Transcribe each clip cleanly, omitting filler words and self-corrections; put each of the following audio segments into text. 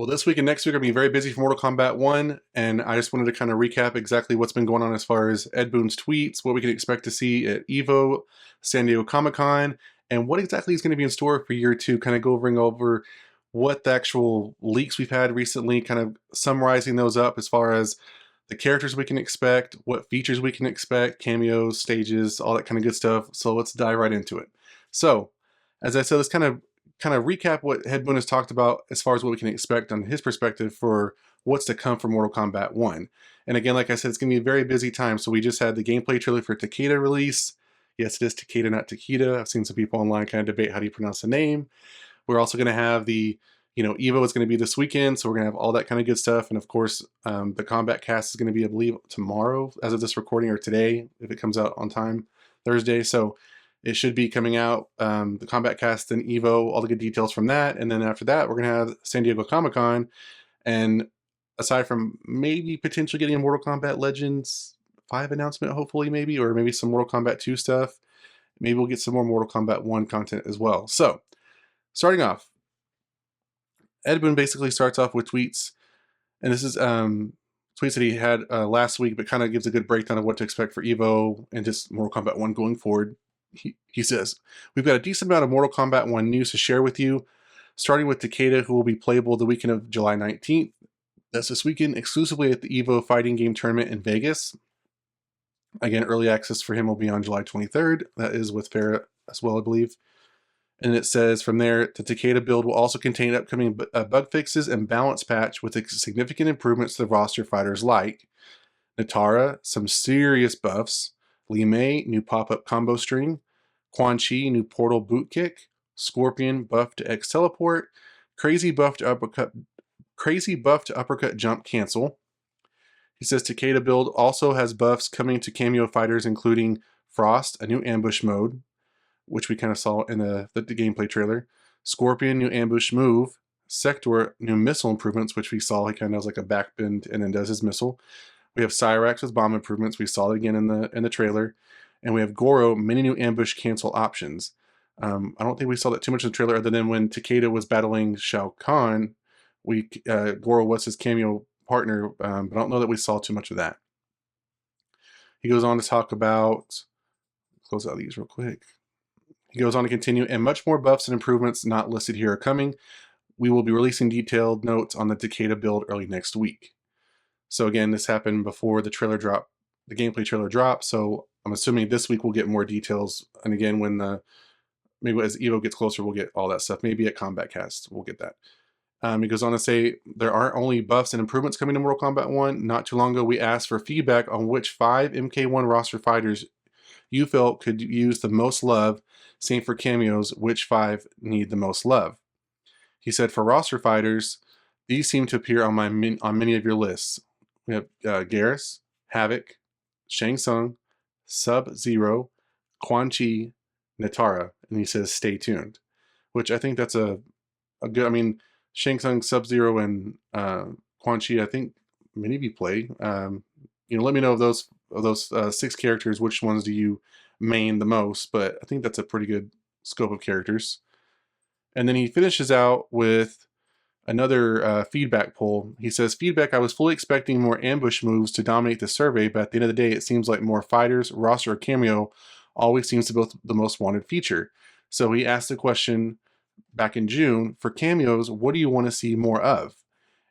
Well, this week and next week are going to be very busy for Mortal Kombat 1, and I just wanted to kind of recap exactly what's been going on as far as Ed Boon's tweets, what we can expect to see at EVO, San Diego Comic-Con, and what exactly is going to be in store for year two, kind of going over what the actual leaks we've had recently, kind of summarizing those up as far as the characters we can expect, what features we can expect, cameos, stages, all that kind of good stuff. So let's dive right into it. So, as I said, let's kind of recap what Ed Boon has talked about as far as what we can expect on his perspective for what's to come for Mortal Kombat 1. And again, like I said, it's going to be a very busy time. So we just had the gameplay trailer for Takeda release. Yes, it is Takeda, not Takeda. I've seen some people online kind of debate how do you pronounce the name. We're also going to have EVO is going to be this weekend. So we're going to have all that kind of good stuff. And of course, the Combat Cast is going to be, I believe, tomorrow as of this recording, or today, if it comes out on time, Thursday. So it should be coming out, the Combat Cast and EVO, all the good details from that. And then after that, we're going to have San Diego Comic-Con. And aside from maybe potentially getting a Mortal Kombat Legends 5 announcement, hopefully maybe, or maybe some Mortal Kombat 2 stuff, maybe we'll get some more Mortal Kombat 1 content as well. So, starting off, Ed Boon basically starts off with tweets, and this is tweets that he had last week, but kind of gives a good breakdown of what to expect for EVO and just Mortal Kombat 1 going forward. He says, we've got a decent amount of Mortal Kombat 1 news to share with you, starting with Takeda, who will be playable the weekend of July 19th. That's this weekend, exclusively at the EVO fighting game tournament in Vegas. Again, early access for him will be on July 23rd. That is with Farrah as well, I believe. And it says from there, the Takeda build will also contain upcoming bug fixes and balance patch with significant improvements to the roster fighters like Natara, some serious buffs, Li Mei, new pop-up combo string, Quan Chi, new portal boot kick, Scorpion, buff to X teleport, crazy buff to uppercut jump cancel. He says Takeda build also has buffs coming to cameo fighters, including Frost, a new ambush mode, which we kind of saw in the gameplay trailer, Scorpion, new ambush move, Sector, new missile improvements, which we saw he kind of does like a backbend and then does his missile. We have Cyrax with bomb improvements. We saw it again in the trailer. And we have Goro, many new ambush cancel options. I don't think we saw that too much in the trailer other than when Takeda was battling Shao Kahn, Goro was his cameo partner, but I don't know that we saw too much of that. He goes on to talk about, close out these real quick. He goes on to continue, and much more buffs and improvements not listed here are coming. We will be releasing detailed notes on the Takeda build early next week. So again, this happened before the gameplay trailer dropped. So I'm assuming this week we'll get more details. And again, maybe as EVO gets closer, we'll get all that stuff. Maybe at Combat Cast, we'll get that. He goes on to say, there aren't only buffs and improvements coming to Mortal Kombat 1. Not too long ago, we asked for feedback on which 5 MK1 roster fighters you felt could use the most love. Same for cameos, which 5 need the most love. He said, for roster fighters, these seem to appear on many of your lists. We have Garrus, Havoc, Shang Tsung, Sub-Zero, Quan Chi, Natara, and he says, stay tuned. Which I think that's a good, I mean, Shang Tsung, Sub-Zero, and Quan Chi, I think many of you play. Let me know of those 6 characters, which ones do you main the most, but I think that's a pretty good scope of characters. And then he finishes out with another feedback poll. He says, feedback, I was fully expecting more ambush moves to dominate the survey, but at the end of the day, it seems like more fighters, roster, or cameo always seems to be the most wanted feature. So he asked the question back in June, for cameos, what do you want to see more of?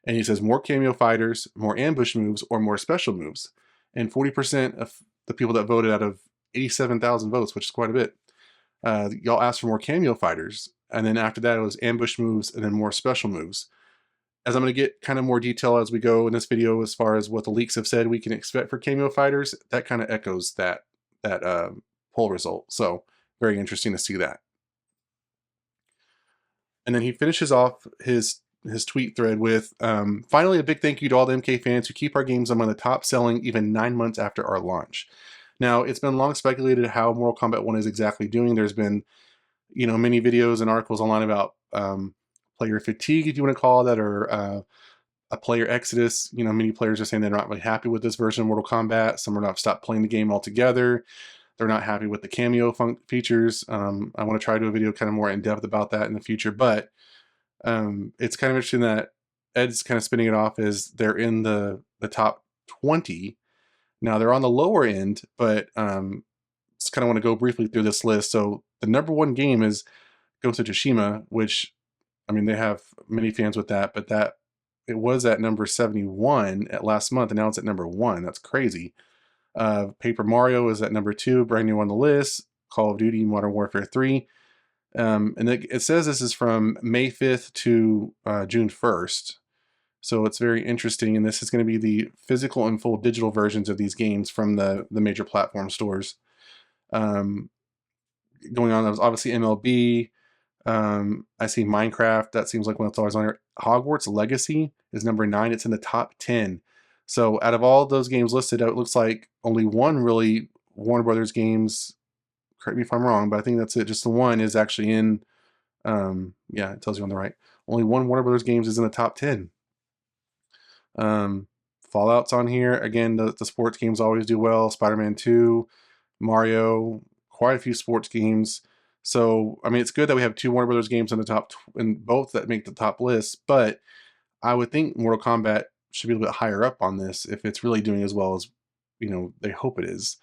And he says, more cameo fighters, more ambush moves, or more special moves. And 40% of the people that voted out of 87,000 votes, which is quite a bit, y'all asked for more cameo fighters. And then after that, it was ambush moves and then more special moves. As I'm going to get kind of more detail as we go in this video as far as what the leaks have said we can expect for cameo fighters, that kind of echoes that poll result. So very interesting to see that. And then he finishes off his tweet thread with, finally, a big thank you to all the MK fans who keep our games among the top selling even 9 months after our launch. Now, it's been long speculated how Mortal Kombat 1 is exactly doing. There's been, many videos and articles online about player fatigue, if you want to call that, or a player exodus. Many players are saying they're not really happy with this version of Mortal Kombat. Some are not stopped playing the game altogether. They're not happy with the cameo features. I want to try to do a video kind of more in depth about that in the future, but it's kind of interesting that Ed's kind of spinning it off as they're in the top 20. Now they're on the lower end, but just kind of want to go briefly through this list. So the number one game is Ghost of Tsushima, which, I mean, they have many fans with that, but that it was at number 71 at last month, and now it's at number one. That's crazy. Paper Mario is at number 2, brand new on the list. Call of Duty Modern Warfare 3. And it says this is from May 5th to June 1st. So it's very interesting, and this is going to be the physical and full digital versions of these games from the major platform stores. Going on, that was obviously MLB. I see Minecraft. That seems like one that's always on here. Hogwarts Legacy is number 9. It's in the top 10. So out of all those games listed, it looks like only one really Warner Brothers games. Correct me if I'm wrong, but I think that's it. Just the one is actually in. Yeah, it tells you on the right. Only one Warner Brothers games is in the top 10. Fallout's on here again. The sports games always do well. Spider-Man 2, Mario, quite a few sports games. So I mean, it's good that we have 2 Warner Brothers games in the top, and both that make the top list. But I would think Mortal Kombat should be a little bit higher up on this if it's really doing as well as they hope it is.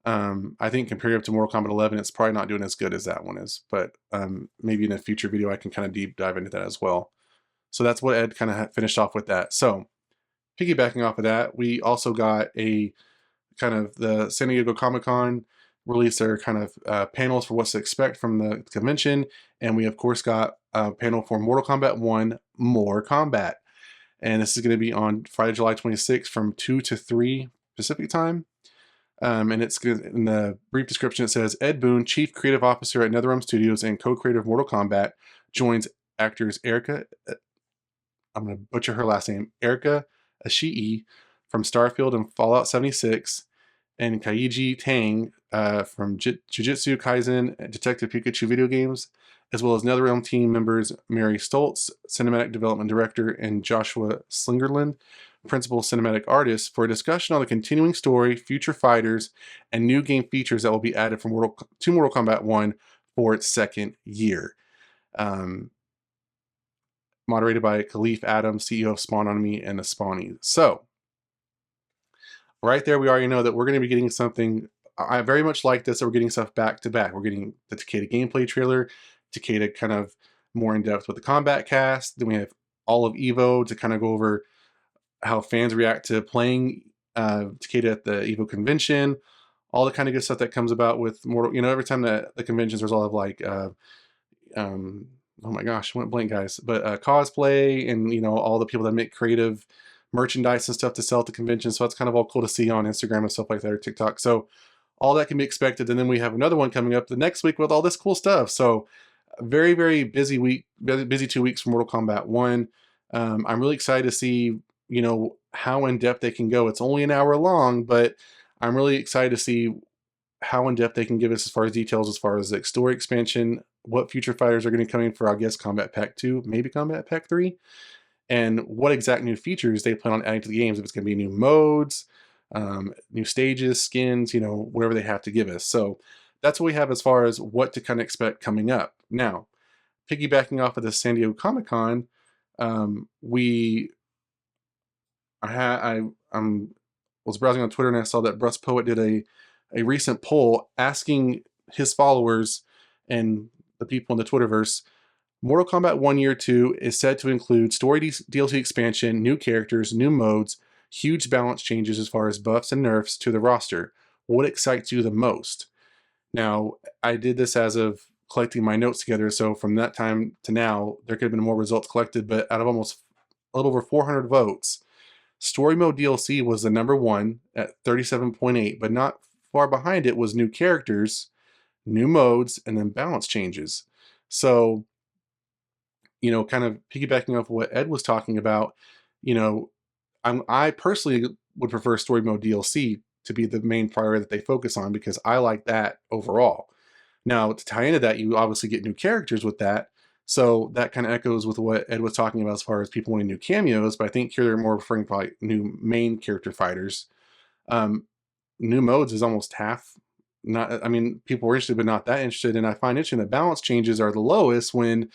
I think compared to Mortal Kombat 11, it's probably not doing as good as that one is. But maybe in a future video, I can kind of deep dive into that as well. So that's what Ed kind of finished off with that. So piggybacking off of that, we also got a kind of the San Diego Comic-Con released their kind of panels for what to expect from the convention. And we, of course, got a panel for Mortal Kombat 1, More Combat. And this is going to be on Friday, July 26th from 2 to 3 Pacific time. And it's in the brief description, it says, Ed Boon, Chief Creative Officer at NetherRealm Studios and co-creator of Mortal Kombat, joins actors Erica, I'm going to butcher her last name, Erica Ashii from Starfield and Fallout 76, and Kaiji Tang from Jujutsu Kaisen and Detective Pikachu video games, as well as NetherRealm team members Mary Stoltz, Cinematic Development Director, and Joshua Slingerland, Principal Cinematic Artist, for a discussion on the continuing story, future fighters, and new game features that will be added to Mortal Kombat 1 for its second year. Moderated by Khalif Adam, CEO of Spawnonomy and the Spawnies. So, right there, we already know that we're going to be getting something. I very much like this, that we're getting stuff back to back. We're getting the Takeda gameplay trailer, Takeda kind of more in depth with the combat cast. Then we have all of Evo to kind of go over how fans react to playing Takeda at the Evo convention, all the kind of good stuff that comes about with Mortal. Every time that the conventions, there's all of like, oh my gosh, I went blank, guys. But cosplay and all the people that make creative merchandise and stuff to sell at the convention. So that's kind of all cool to see on Instagram and stuff like that, or TikTok. So all that can be expected. And then we have another one coming up the next week with all this cool stuff. So very, very busy week, busy 2 weeks for Mortal Kombat 1. I'm really excited to see, how in depth they can go. It's only an hour long, but I'm really excited to see how in depth they can give us as far as details, as far as the story expansion, what future fighters are going to come in for, I guess, Combat Pack 2, maybe Combat Pack 3, and what exact new features they plan on adding to the games. If it's going to be new modes, new stages, skins, whatever they have to give us. So that's what we have as far as what to kind of expect coming up. Now, piggybacking off of the San Diego Comic-Con, I was browsing on Twitter and I saw that Bruss Poet did a recent poll asking his followers and the people in the Twitterverse, Mortal Kombat 1 Year 2 is said to include story DLC expansion, new characters, new modes, huge balance changes as far as buffs and nerfs to the roster. What excites you the most? Now, I did this as of collecting my notes together, so from that time to now, there could have been more results collected, but out of almost a little over 400 votes, Story Mode DLC was the number one at 37.8, but not far behind it was new characters, new modes, and then balance changes. So, kind of piggybacking off what Ed was talking about, I personally would prefer Story Mode DLC to be the main priority that they focus on, because I like that overall. Now, to tie into that, you obviously get new characters with that. So that kind of echoes with what Ed was talking about as far as people wanting new cameos, but I think here they're more referring to probably new main character fighters. New modes is almost half. People were interested, but not that interested. And I find interesting that balance changes are the lowest when,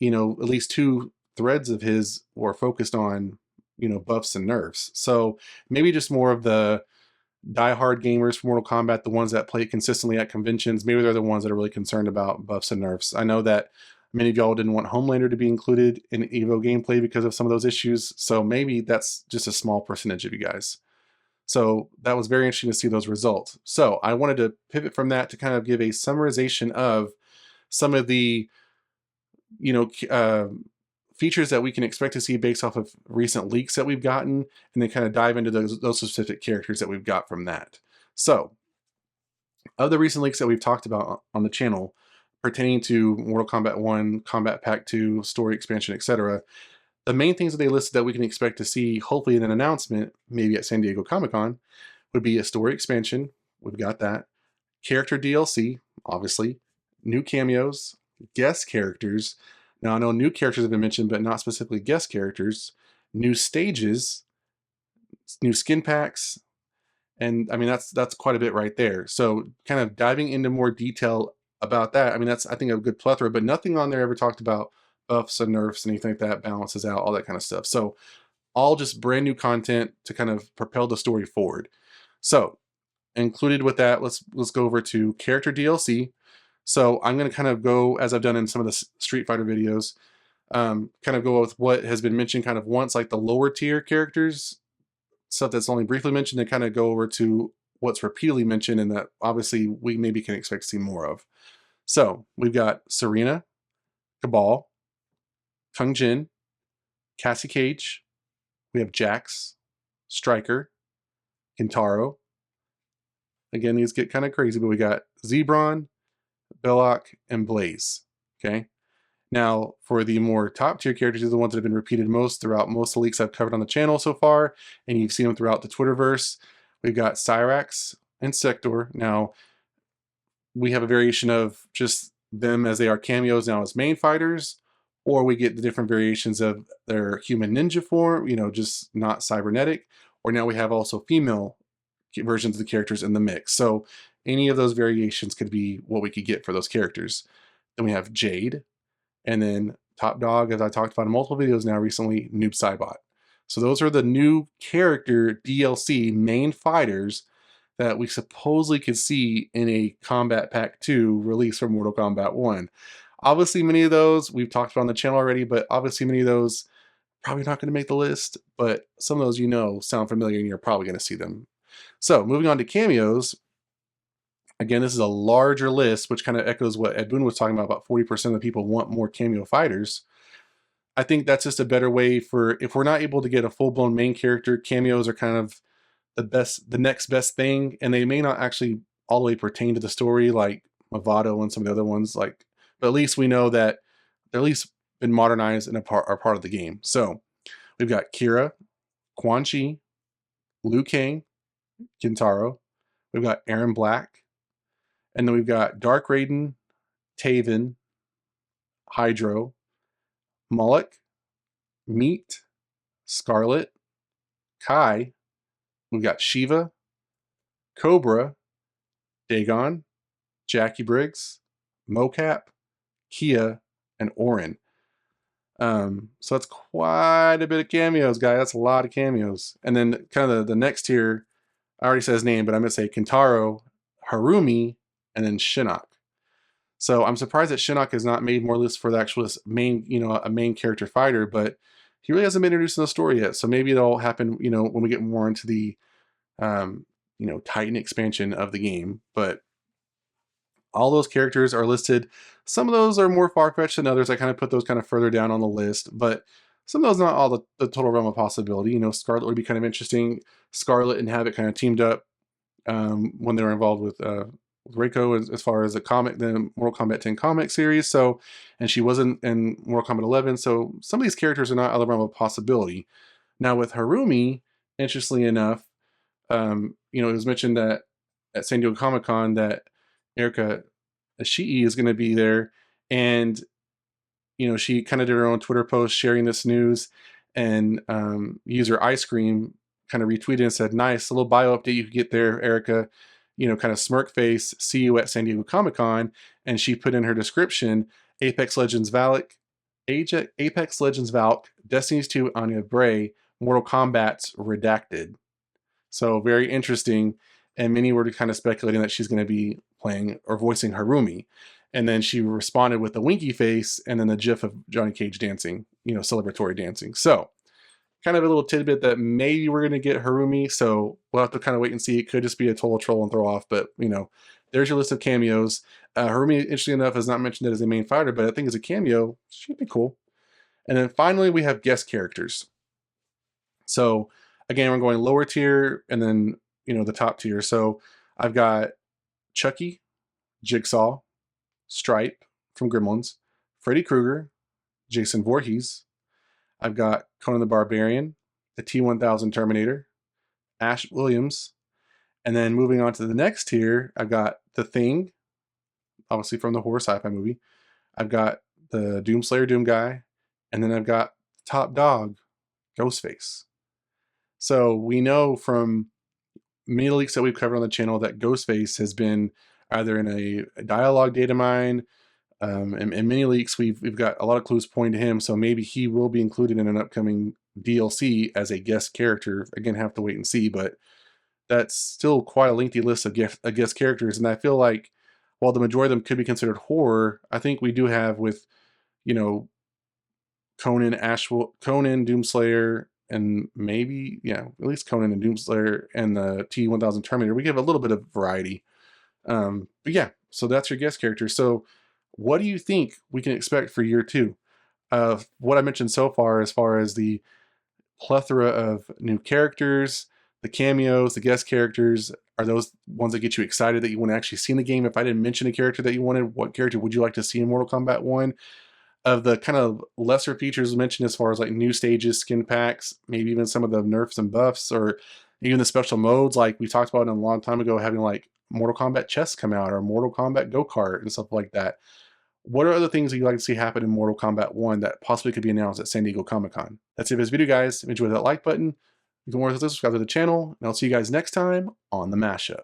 at least 2 threads of his were focused on, you know, buffs and nerfs. So maybe just more of the diehard gamers for Mortal Kombat, the ones that play it consistently at conventions, maybe they're the ones that are really concerned about buffs and nerfs. I know that many of y'all didn't want Homelander to be included in Evo gameplay because of some of those issues, so maybe that's just a small percentage of you guys. So that was very interesting to see those results. So I wanted to pivot from that to kind of give a summarization of some of the, you know, features that we can expect to see based off of recent leaks that we've gotten, and then kind of dive into those specific characters that we've got from that. So, of the recent leaks that we've talked about on the channel pertaining to Mortal Kombat 1, Combat Pack 2, story expansion, etc., the main things that they listed that we can expect to see, hopefully in an announcement, maybe at San Diego Comic-Con, would be a story expansion. We've got that. Character DLC, obviously. New cameos, guest characters. Now, I know new characters have been mentioned, but not specifically guest characters. New stages, new skin packs, and I mean that's quite a bit right there. So, kind of diving into more detail about that. I mean, that's, I think, a good plethora, but nothing on there ever talked about buffs and nerfs, anything like that, balances out, all that kind of stuff. So, all just brand new content to kind of propel the story forward. So, included with that, let's go over to character DLC. So I'm going to kind of go, as I've done in some of the Street Fighter videos, kind of go with what has been mentioned kind of once, like the lower tier characters, stuff that's only briefly mentioned, and kind of go over to what's repeatedly mentioned and that obviously we maybe can expect to see more of. So we've got Serena, Cabal, Kung Jin, Cassie Cage, we have Jax, Striker, Kintaro. Again, these get kind of crazy, but we got Zebron, Belloc, and Blaze. Okay. Now, for the more top tier characters, these are the ones that have been repeated most throughout most of the leaks I've covered on the channel so far, and you've seen them throughout the Twitterverse. We've got Cyrax and Sector. Now, we have a variation of just them as they are cameos now as main fighters, or we get the different variations of their human ninja form, you know, just not cybernetic, or now we have also female versions of the characters in the mix. So any of those variations could be what we could get for those characters. Then we have Jade, and then top dog, as I talked about in multiple videos now recently, Noob Saibot. So those are the new character DLC main fighters that we supposedly could see in a Combat Pack 2 release for Mortal Kombat 1. Obviously, many of those we've talked about on the channel already, but obviously many of those probably not going to make the list, but some of those, you know, sound familiar and you're probably going to see them. So moving on to cameos, again, this is a larger list, which kind of echoes what Ed Boon was talking about 40% of the people want more cameo fighters. I think that's just a better way for, if we're not able to get a full-blown main character, cameos are kind of the next best thing, and they may not actually all the way pertain to the story like Movado and some of the other ones, like, but at least we know that they're at least been modernized and are part of the game. So we've got Kira, Quan Chi, Liu Kang, Kintaro, we've got Aaron Black, and then we've got Dark Raiden, Taven, Hydro, Moloch, Meat, Scarlet, Kai, we've got Shiva, Cobra, Dagon, Jackie Briggs, Mocap, Kia, and Orin. So that's quite a bit of cameos, guys. That's a lot of cameos. And then kind of the next tier, I already said his name, but I'm going to say Kintaro, Harumi, and then Shinnok. So I'm surprised that Shinnok has not made more lists for the actual main, you know, a main character fighter, but he really hasn't been introduced in the story yet. So maybe it'll happen, you know, when we get more into the, you know, Titan expansion of the game. But all those characters are listed. Some of those are more far-fetched than others. I kind of put those kind of further down on the list, but some of those not all the total realm of possibility. You know, Scarlet would be kind of interesting. Scarlet and Havoc kind of teamed up when they were involved with Reiko as far as the Mortal Kombat 10 comic series. So, and she wasn't in Mortal Kombat 11. So some of these characters are not out of the realm of possibility. Now with Harumi, interestingly enough, you know, it was mentioned that at San Diego Comic-Con that Erika Ishii is going to be there, and you know, she kind of did her own Twitter post sharing this news, and user Ice Cream kind of retweeted and said, "Nice, a little bio update you could get there, Erika." You know, kind of smirk face. See you at San Diego Comic-Con, and she put in her description, Apex Legends Valak, Apex Legends Valk, Destiny's 2 Anya Bray, Mortal Kombat's Redacted. So very interesting. And many were kind of speculating that she's going to be playing or voicing Harumi. And then she responded with the winky face and then the gif of Johnny Cage dancing, celebratory dancing. So kind of a little tidbit that maybe we're going to get Harumi. So we'll have to kind of wait and see. It could just be a total troll and throw off. But, there's your list of cameos. Harumi, interesting enough, is not mentioned as a main fighter, but I think as a cameo, she'd be cool. And then finally, we have guest characters. So again, we're going lower tier and then, the top tier. So I've got Chucky, Jigsaw, Stripe from Gremlins, Freddy Krueger, Jason Voorhees. I've got Conan the Barbarian, the T-1000 Terminator, Ash Williams. And then moving on to the next tier, I've got The Thing, obviously from the horror sci-fi movie. I've got the Doomslayer Doom guy. And then I've got Top Dog, Ghostface. So we know from many leaks that we've covered on the channel that Ghostface has been either in a dialogue data mine, and many leaks we've got a lot of clues pointing to him. So maybe he will be included in an upcoming DLC as a guest character. Again, have to wait and see, but that's still quite a lengthy list of guest characters. And I feel like while the majority of them could be considered horror, I think we do have with, Conan, Doomslayer, and maybe, at least Conan and Doomslayer and the T-1000 Terminator. We give a little bit of variety. But yeah, so that's your guest character. So what do you think we can expect for year 2? What I mentioned so far, as far as the plethora of new characters, the cameos, the guest characters, are those ones that get you excited that you want to actually see in the game? If I didn't mention a character that you wanted, what character would you like to see in Mortal Kombat 1? Of the kind of lesser features mentioned as far as like new stages, skin packs, maybe even some of the nerfs and buffs, or even the special modes like we talked about a long time ago, having like Mortal Kombat chess come out or Mortal Kombat go-kart and stuff like that. What are other things that you'd like to see happen in Mortal Kombat 1 that possibly could be announced at San Diego Comic-Con? That's it for this video, guys. If you enjoyed that like button, you can more subscribe to the channel, and I'll see you guys next time on the Mashup.